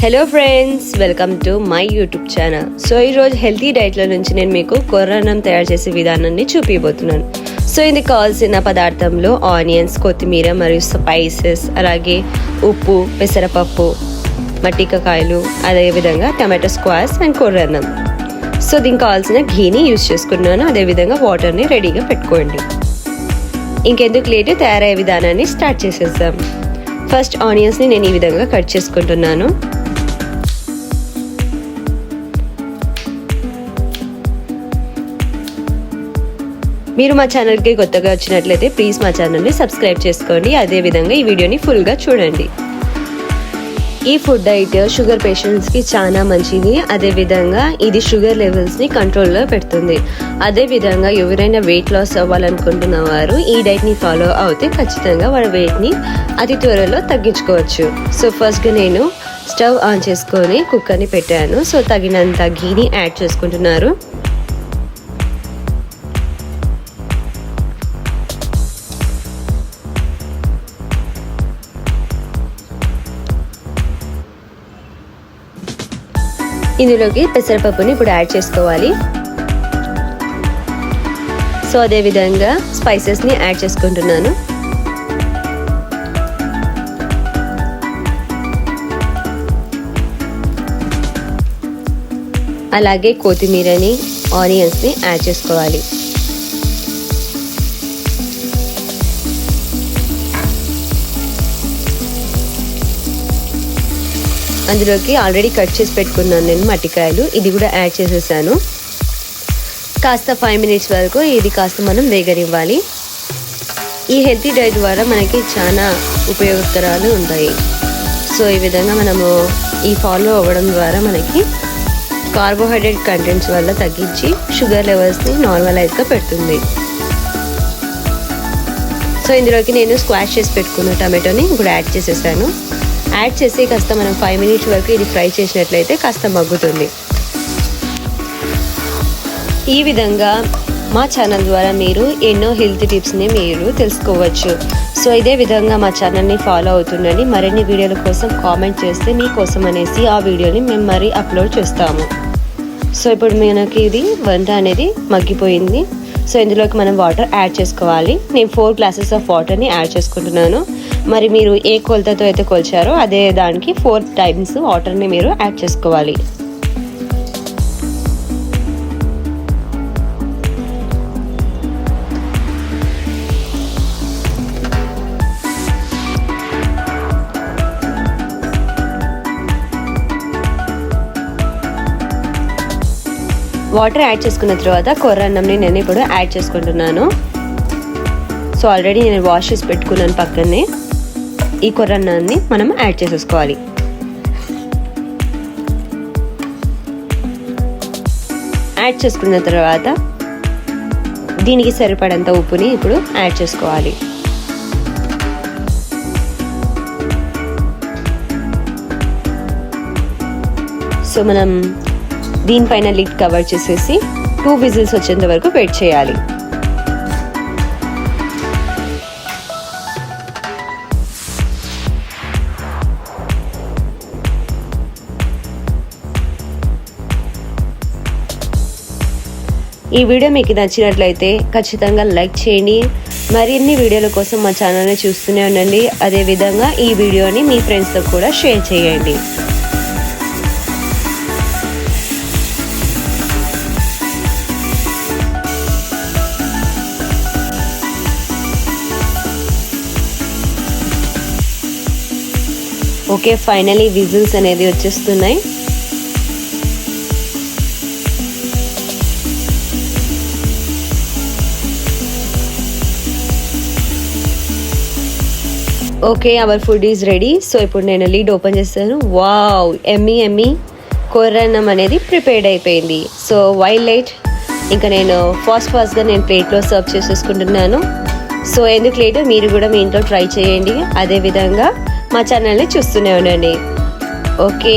Hello friends, welcome to my YouTube channel. So ఈరోజు healthy డైట్లో నుంచి నేను మీకు కొర్రన్నం తయారు చేసే విధానాన్ని చూపించబోతున్నాను. సో ఇందుకు కావాల్సిన పదార్థంలో ఆనియన్స్, కొత్తిమీర మరియు స్పైసెస్, అలాగే ఉప్పు, పెసరపప్పు, మట్టికాయలు, అదేవిధంగా టమాటో స్క్వాష్ అండ్ కొర్రన్నం. సో దీనికి కావాల్సిన ఘీని యూజ్ చేసుకున్నాను. అదేవిధంగా వాటర్ని రెడీగా పెట్టుకోండి. ఇంకెందుకు లేటు, తయారయ్యే విధానాన్ని స్టార్ట్ చేసేద్దాం. ఫస్ట్ ఆనియన్స్ని నేను ఈ విధంగా కట్ చేసుకుంటున్నాను. మీరు మా ఛానల్కి కొత్తగా వచ్చినట్లయితే ప్లీజ్ మా ఛానల్ని సబ్స్క్రైబ్ చేసుకోండి. అదేవిధంగా ఈ వీడియోని ఫుల్గా చూడండి. ఈ ఫుడ్ డైట్ షుగర్ పేషెంట్స్కి చాలా మంచిది. అదేవిధంగా ఇది షుగర్ లెవెల్స్ని కంట్రోల్లో పెడుతుంది. అదేవిధంగా ఎవరైనా వెయిట్ లాస్ అవ్వాలనుకుంటున్న వారు ఈ డైట్ని ఫాలో అవుతే ఖచ్చితంగా వాళ్ళ వెయిట్ని అతి త్వరలో తగ్గించుకోవచ్చు. సో ఫస్ట్గా నేను స్టవ్ ఆన్ చేసుకొని కుక్కర్ని పెట్టాను. సో తగినంత ఘీని యాడ్ చేసుకుంటున్నారు. ఇందులోకి పెసరపప్పుని ఇప్పుడు యాడ్ చేసుకోవాలి. సో అదేవిధంగా స్పైసెస్ని యాడ్ చేసుకుంటున్నాను. అలాగే కొత్తిమీరని, ఆనియన్స్ని యాడ్ చేసుకోవాలి. అందులోకి ఆల్రెడీ కట్ చేసి పెట్టుకున్నాను నేను మట్టికాయలు, ఇది కూడా యాడ్ చేసేసాను. కాస్త 5 minutes వరకు ఇది కాస్త మనం వేగనివ్వాలి. ఈ హెల్తీ డైట్ ద్వారా మనకి చాలా ఉపయోగకరాలు ఉంటాయి. సో ఈ విధంగా మనము ఈ ఫాలో అవ్వడం ద్వారా మనకి కార్బోహైడ్రేట్ కంటెంట్స్ వల్ల తగ్గించి షుగర్ లెవెల్స్ని నార్మలైజ్గా పెడుతుంది. సో ఇందులోకి నేను స్క్వాష్ చేసి పెట్టుకున్న టమాటోని కూడా యాడ్ చేసేసాను. యాడ్ చేసి కాస్త మనం 5 minutes వరకు ఇది ఫ్రై చేసినట్లయితే కాస్త మగ్గుతుంది. ఈ విధంగా మా ఛానల్ ద్వారా మీరు ఎన్నో హెల్త్ టిప్స్ని మీరు తెలుసుకోవచ్చు. సో ఇదే విధంగా మా ఛానల్ని ఫాలో అవుతుండండి. మరిన్ని వీడియోల కోసం కామెంట్ చేస్తే మీకోసం అనేసి ఆ వీడియోని మేము మరీ అప్లోడ్ చేస్తాము. సో ఇప్పుడు మనకి ఇది వంట అనేది మగ్గిపోయింది. సో ఇందులోకి మనం వాటర్ యాడ్ చేసుకోవాలి. నేను 4 glasses ఆఫ్ వాటర్ని యాడ్ చేసుకుంటున్నాను. మరి మీరు ఏ కొలతతో అయితే కొలిచారో అదే దానికి 4 times వాటర్ని మీరు యాడ్ చేసుకోవాలి. వాటర్ యాడ్ చేసుకున్న తర్వాత కొర్రన్నంని నేను ఇప్పుడు యాడ్ చేసుకుంటున్నాను. సో ఆల్రెడీ నేను వాష్ చేసి పెట్టుకున్నాను పక్కనే. ఈ కొర్రన్నాన్ని మనం యాడ్ చేసేసుకోవాలి. యాడ్ చేసుకున్న తర్వాత దీనికి సరిపడంత ఉప్పుని ఇప్పుడు యాడ్ చేసుకోవాలి. సో మనం దీనిపైన లిడ్ కవర్ చేసేసి 2 whistles వచ్చేంత వరకు వెయిట్ చేయాలి. ఈ వీడియో మీకు నచ్చినట్లయితే ఖచ్చితంగా లైక్ చేయండి. మరిన్ని వీడియోల కోసం మా ఛానల్ని చూస్తూనే ఉండండి. అదేవిధంగా ఈ వీడియోని మీ ఫ్రెండ్స్తో కూడా షేర్ చేయండి. ఓకే, ఫైనలీ విజిల్స్ అనేది వచ్చేస్తున్నాయి. Okay, our food is ready. So ఇప్పుడు నేను లీడ్ ఓపెన్ చేస్తాను. వావ్, ఎమ్మీ కొర్రన్నం అనేది ప్రిపేర్డ్ అయిపోయింది. సో వైల్డ్ లైట్ ఇంకా నేను ఫాస్ట్గా నేను ప్లేట్లో సర్వ్ చేసేసుకుంటున్నాను. సో ఎందుకు లేటు, మీరు కూడా మీ ఇంట్లో ట్రై చేయండి. అదేవిధంగా మా ఛానల్ని చూస్తూనే ఉండండి. ఓకే,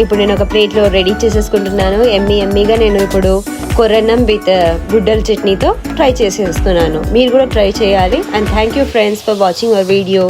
ఇప్పుడు నేను ఒక ప్లేట్లో రెడీ చేసేసుకుంటున్నాను. ఎమ్మీగా నేను ఇప్పుడు కొర్రన్నం విత్ గుడ్డల చట్నీతో ట్రై చేసేస్తున్నాను. మీరు కూడా ట్రై చేయాలి. And thank you friends for watching our video.